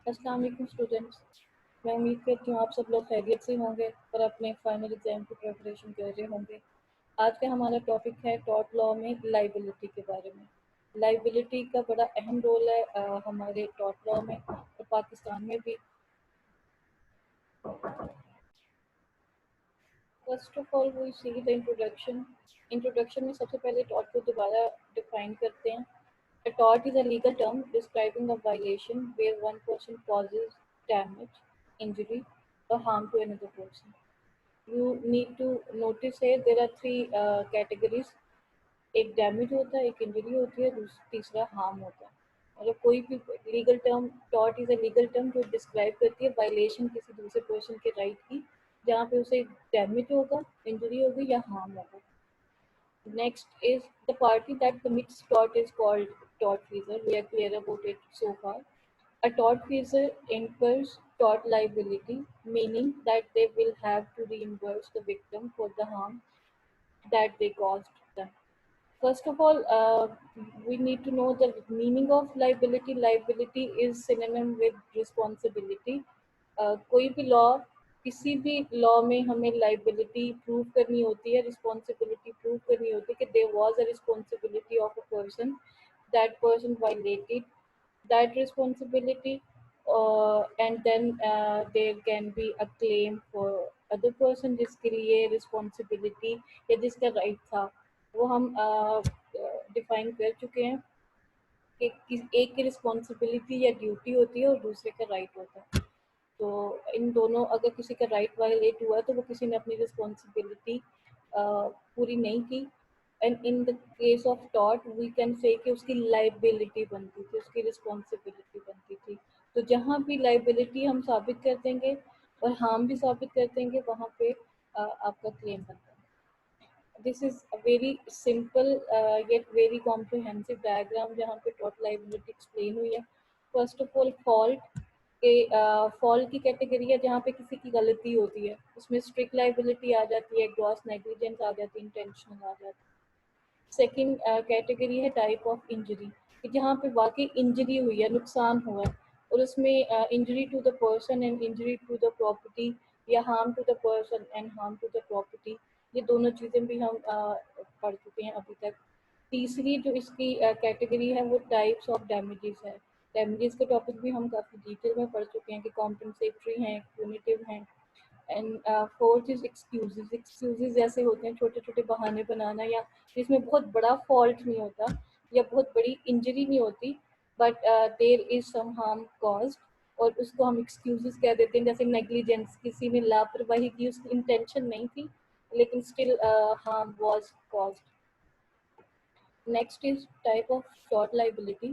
अस्सलाम वालेकुम स्टूडेंट्स। मैं उम्मीद करती हूँ आप सब लोग खैरियत से होंगे और अपने फाइनल एग्जाम की प्रिपरेशन कर रहे होंगे। आज का हमारा टॉपिक है टॉर्ट लॉ में लाइबिलिटी के बारे में। लाइबिलिटी का बड़ा अहम रोल है हमारे टॉर्ट लॉ में और पाकिस्तान में भी। First of all we see the introduction में सबसे पहले टॉर्ट को दोबारा डिफाइन करते हैं। A tort is a legal term describing a violation where one person causes damage, injury, or harm to another person. You need to notice here there are three categories. एक damage होता है, एक injury होती है, तीसरा harm होता है। मतलब कोई भी legal term, tort is a legal term जो डिस्क्राइब करती है वायलेशन किसी दूसरे पर्सन के राइट की, जहाँ पे उसे डैमेज होगा, इंजरी होगी या हार्म होगा। Next is the party that commits tort is called tortfeasor. We are clear about it so far. A tortfeasor incurs tort liability, meaning that they will have to reimburse the victim for the harm that they caused them. First of all, we need to know the meaning of liability. Liability is synonym with responsibility. कोई भी law, किसी भी law में हमें liability prove करनी होती है, responsibility prove करनी होती है कि there was a responsibility of a person, that person violated that responsibility, and then there can be a claim for other person जिसके लिए responsibility या जिसका right था वो हम डिफाइन कर चुके हैं कि एक की रिस्पॉन्सिबिलिटी या ड्यूटी होती है और दूसरे का राइट होता है। तो इन दोनों, अगर किसी का राइट वायलेट हुआ तो वो किसी ने अपनी रिस्पॉन्सिबिलिटी पूरी नहीं की। And in the case of tort we can say कि उसकी लाइबिलिटी बनती थी, उसकी रिस्पॉन्सिबिलिटी बनती थी। तो जहाँ भी लाइबिलिटी हम साबित कर देंगे और हार्म भी साबित कर देंगे, वहाँ पे आपका क्लेम बनता है। This is a very simple yet very comprehensive diagram जहाँ पे टॉर्ट लाइबिलिटी एक्सप्लेन हुई है। फर्स्ट ऑफ ऑल फॉल्ट के, फॉल्ट की कैटेगरी है जहाँ पे किसी की गलती होती है, उसमें स्ट्रिक्ट लाइबिलिटी आ जाती है, ग्रॉस नेग्लिजेंस आ जाती है, इंटेंशनल आ जाती है। सेकंड कैटेगरी है टाइप ऑफ इंजरी, कि जहाँ पे वाकई इंजरी हुई है, नुकसान हुआ है, और उसमें injury to the person and injury to the property, या harm to the person and harm to the property. ये दोनों चीज़ें भी हम पढ़ चुके हैं अभी तक। तीसरी जो इसकी कैटेगरी है वो टाइप्स ऑफ डैमेजेस है। डैमेजेस के टॉपिक भी हम काफ़ी डिटेल में पढ़ चुके हैं कि कॉम्पनसेटरी हैं, प्यूनिटिव हैं। And fourth is excuses. Excuses ऐसे होते हैं छोटे छोटे बहाने बनाना, या जिसमें बहुत बड़ा फॉल्ट नहीं होता या बहुत बड़ी इंजरी नहीं होती, but there is some harm caused, और उसको हम एक्सक्यूजेज कह देते हैं। जैसे नेग्लिजेंस, किसी ने लापरवाही की, उसकी इंटेंशन नहीं थी लेकिन still harm was caused. Next is type of tort liability.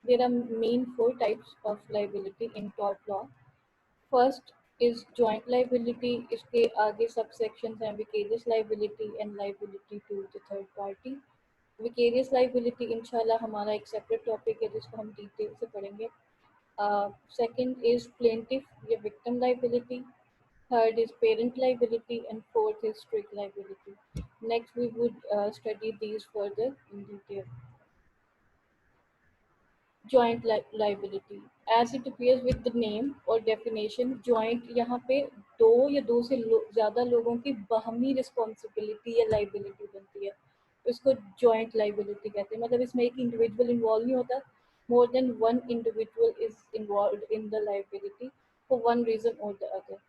There are main four types of liability in tort law. First is joint liability. इसके आगे subsections हैं vicarious liability and liability to the third party. Vicarious liability इंशाल्लाह हमारा एक separate topic है जिसको हम detail से पढ़ेंगे। Second is plaintiff या victim liability. Third is parent liability, and fourth is strict liability. Next we would study these further in detail. Joint liability, as it appears with the name or definition, joint यहाँ पे दो या दो से ज़्यादा लोगों की बाहमी रिस्पॉन्सिबिलिटी या लाइबिलिटी बनती है, इसको जॉइंट लाइबिलिटी कहते हैं। मतलब इसमें एक इंडिविजुअल इन्वॉल्व नहीं होता, more than one individual is involve in the liability for one reason और the other,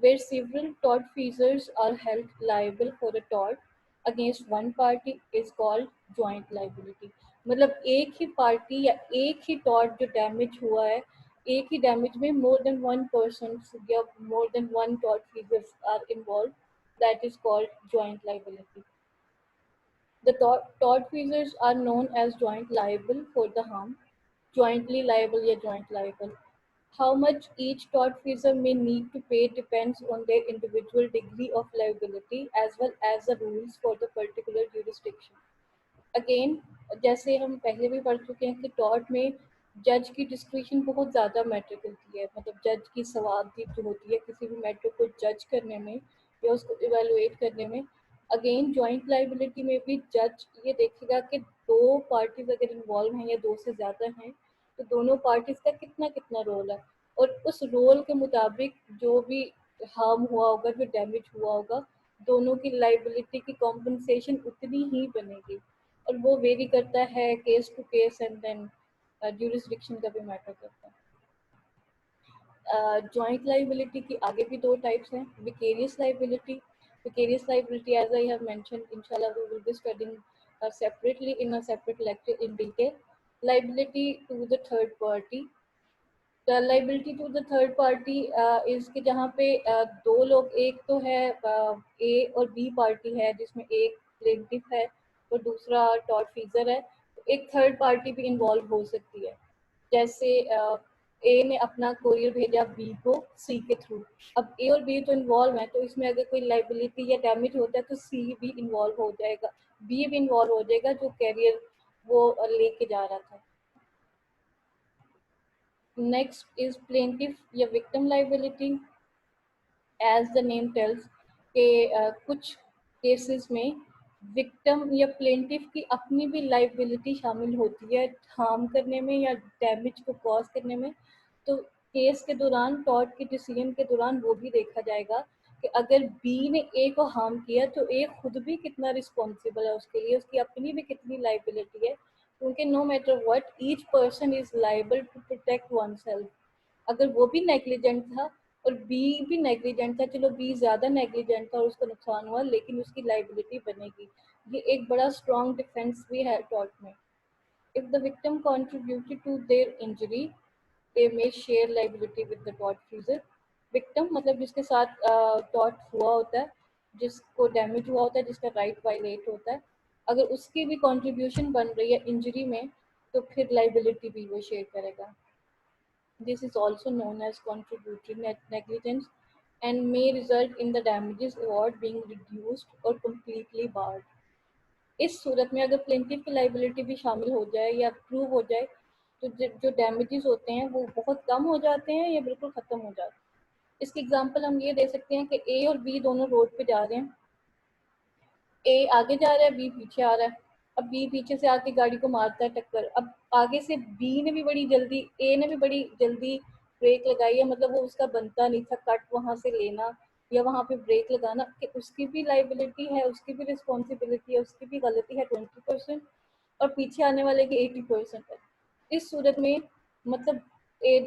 where several tortfeasors are held liable for a tort against one party is called joint liability. मतलब एक ही party या एक ही tort जो damage हुआ है, एक ही damage में मोर देन वन पर्सन या more than one tortfeasors are involve, that is called joint liability. The tortfeasors are known as joint liable for the harm, jointly liable या joint liable. How much each tortfeasor may need to pay depends on their individual degree of liability as well as the rules for the particular jurisdiction. Again, जैसे हम पहले भी पढ़ चुके हैं कि tort में जज की डिस्क्रिप्शन बहुत ज़्यादा मैटर करती है। मतलब जज की सवाबदीद जो होती है किसी भी मैटर को जज करने में या उसको इवेलुएट करने में। अगेन जॉइंट लाइबिलिटी में भी जज ये देखेगा कि दो पार्टीज अगर इन्वॉल्व हैं या दो से ज़्यादा हैं तो दोनों पार्टीज का कितना कितना रोल है, और उस रोल के मुताबिक जो भी हार्म हुआ होगा, जो डैमेज हुआ होगा, दोनों की लाइबिलिटी की कॉम्पनसेशन उतनी ही बनेगी। और वो वेरी करता है case to case and then jurisdiction का भी मैटर करता है। जॉइंट लाइबिलिटी की आगे भी दो टाइप्स हैं, vicarious liability. Vicarious liability, as I have mentioned, इंशाल्लाह we will be studying separately in a separate lecture in detail. Liability to the third party. The liability to the third party is कि जहाँ पे दो लोग, एक तो है ए और बी पार्टी है, जिसमें एक प्लेंटिफ है और दूसरा टॉर्टफीजर है, तो एक थर्ड पार्टी भी इन्वॉल्व हो सकती है। जैसे ए ने अपना कोरियर भेजा बी को सी के थ्रू, अब ए और बी तो इन्वॉल्व है, तो इसमें अगर कोई लाइबिलिटी या डैमेज होता है तो सी भी इन्वॉल्व हो जाएगा, बी भी इन्वॉल्व हो जाएगा जो कैरियर वो लेके जा रहा था। नेक्स्ट इज प्लेंटिफ या victim liability. As the name tells के कुछ केसेस में विक्टिम या प्लेंटिफ की अपनी भी लाइबिलिटी शामिल होती है हार्म करने में या डैमेज को कॉज करने में। तो केस के दौरान, टॉर्ट के डिसीजन के दौरान वो भी देखा जाएगा कि अगर बी ने ए को हार्म किया तो ए खुद भी कितना रिस्पॉन्सिबल है उसके लिए, उसकी अपनी भी कितनी लाइबिलिटी है, क्योंकि no matter what each person is liable to protect oneself. अगर वो भी नेग्लिजेंट था और बी भी नेग्लिजेंट था, चलो बी ज़्यादा नेग्लिजेंट था और उसको नुकसान हुआ, लेकिन उसकी लाइबिलिटी बनेगी। ये एक बड़ा स्ट्रॉन्ग डिफेंस भी है टॉर्ट में। If the victim contributed to their injury, they may share liability with the tortfeasor. Victim मतलब जिसके साथ टॉर्ट हुआ होता है, जिसको डैमेज हुआ होता है, जिसका राइट वायलेट होता है, अगर उसकी भी कंट्रीब्यूशन बन रही है इंजरी में, तो फिर लाइबिलिटी भी वो शेयर करेगा। This is also known as contributory negligence and may result in the damages award being reduced or completely barred. इस सूरत में अगर प्लेंटिफ की लाइबिलिटी भी शामिल हो जाए या प्रूव हो जाए, तो जो डैमेजेस होते हैं वो बहुत कम हो जाते हैं या बिल्कुल ख़त्म हो जाते हैं। इसकी एग्जांपल हम ये दे सकते हैं कि ए और बी दोनों रोड पे जा रहे हैं, ए आगे जा रहा है, बी पीछे आ रहा है। अब बी पीछे से आके गाड़ी को मारता है टक्कर, अब आगे से बी ने भी बड़ी जल्दी, ए ने भी बड़ी जल्दी ब्रेक लगाई है, मतलब वो उसका बनता नहीं था कट वहां से लेना या वहां पे ब्रेक लगाना, कि उसकी भी लाइबिलिटी है, उसकी भी रिस्पॉन्सिबिलिटी है, उसकी भी गलती है 20% और पीछे आने वाले की 80% है। इस सूरत में मतलब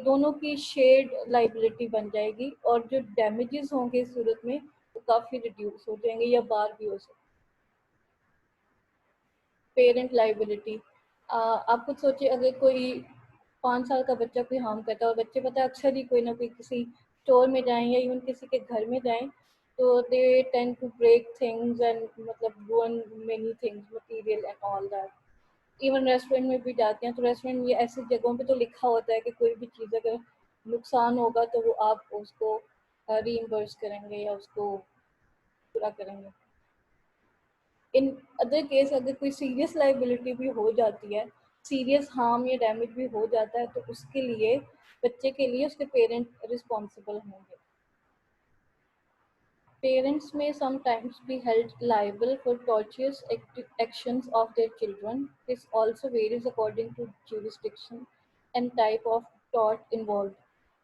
दोनों की शेयर्ड लाइबिलिटी बन जाएगी और जो डैमेजेस होंगे इस सूरत में वो काफ़ी रिड्यूस हो जाएंगे या बार भी हो सकते। पेरेंट लाइबिलिटी, आप खुद सोचिए, अगर कोई 5 साल का बच्चा कोई हार्म करता है और बच्चे पता है अक्सर ही कोई ना कोई किसी स्टोर में जाएं या इवन किसी के घर में जाएं, तो they tend to break things and मतलब ruin many things, material and all that. Even restaurant में भी जाते हैं तो रेस्टोरेंट में ऐसी जगहों पे तो लिखा होता है कि कोई भी चीज़ अगर नुकसान होगा तो वो आप उसको रीइम्बर्स करेंगे या उसको पूरा करेंगे। इन अदर केस अगर कोई सीरियस लाइबिलिटी भी हो जाती है, सीरियस हार्म या डैमेज भी हो जाता है, तो उसके लिए बच्चे के लिए उसके पेरेंट रिस्पॉन्सिबल होंगे। Parents may sometimes be held liable for tortious actions of their children. This also varies according to jurisdiction and type of tort involved.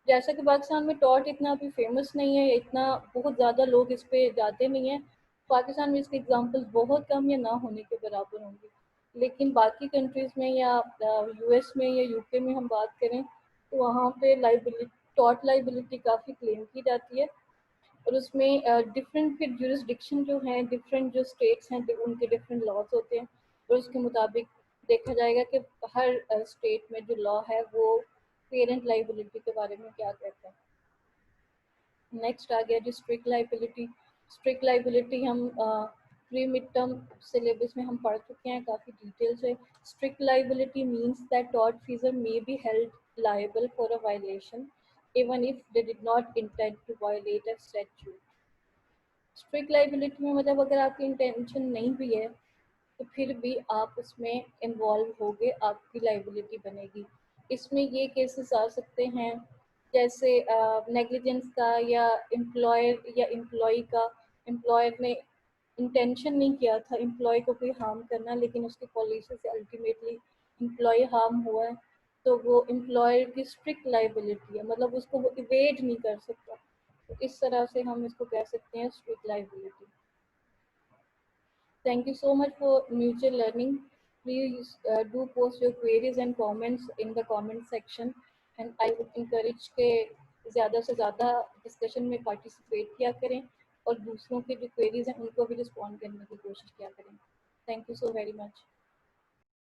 जैसा कि पाकिस्तान में टॉर्ट इतना अभी फेमस नहीं है, इतना बहुत ज़्यादा लोग इस पे जाते नहीं हैं, पाकिस्तान में इसके एग्जांपल्स बहुत कम या ना होने के बराबर होंगे। लेकिन बाकी कंट्रीज़ में या यूएस में या यूके में हम बात करें तो वहाँ पे लाइबिलिटी, टॉर्ट लाइबिलिटी काफ़ी क्लेम की जाती है और उसमें डिफरेंट फिर जुरिस्डिक्शन जो हैं, डिफरेंट जो स्टेट्स हैं, उनके डिफरेंट लॉज होते हैं और उसके मुताबिक देखा जाएगा कि हर स्टेट में जो लॉ है वो पेरेंट लाइबिलिटी के बारे में क्या कहता है। नेक्स्ट आ गया जो स्ट्रिक्ट लाइबिलिटी। स्ट्रिक्ट लाइबिलिटी हम प्री मिड टर्म सिलेबस में हम पढ़ चुके हैं काफ़ी डिटेल से। Strict liability means that tortfeasor may be held liable for a violation even if they did not intend to violate a statute. Strict liability में मतलब अगर आपकी इंटेंशन नहीं भी है तो फिर भी आप उसमें इन्वॉल्व होगे, आपकी लाइबिलिटी बनेगी। इसमें ये केसेस आ सकते हैं जैसे नेग्लिजेंस का या एम्प्लॉयर या एम्प्लॉय का। एम्प्लॉयर ने इंटेंशन नहीं किया था एम्प्लॉय को कोई हार्म करना, लेकिन उसकी पॉलिसी से अल्टीमेटली एम्प्लॉय हार्म हुआ है, तो वो एम्प्लॉयर की स्ट्रिक्ट लाइबिलिटी है, मतलब उसको वो इवेट नहीं कर सकता। तो इस तरह से हम इसको कह सकते हैं strict liability. Thank you so much for mutual learning. Please do post your queries and comments in the comment section, and I would encourage के ज़्यादा से ज़्यादा डिस्कशन में पार्टिसिपेट किया करें और दूसरों के जो क्वेरीज हैं उनको भी रिस्पॉन्ड करने की कोशिश किया करें। Thank you so very much.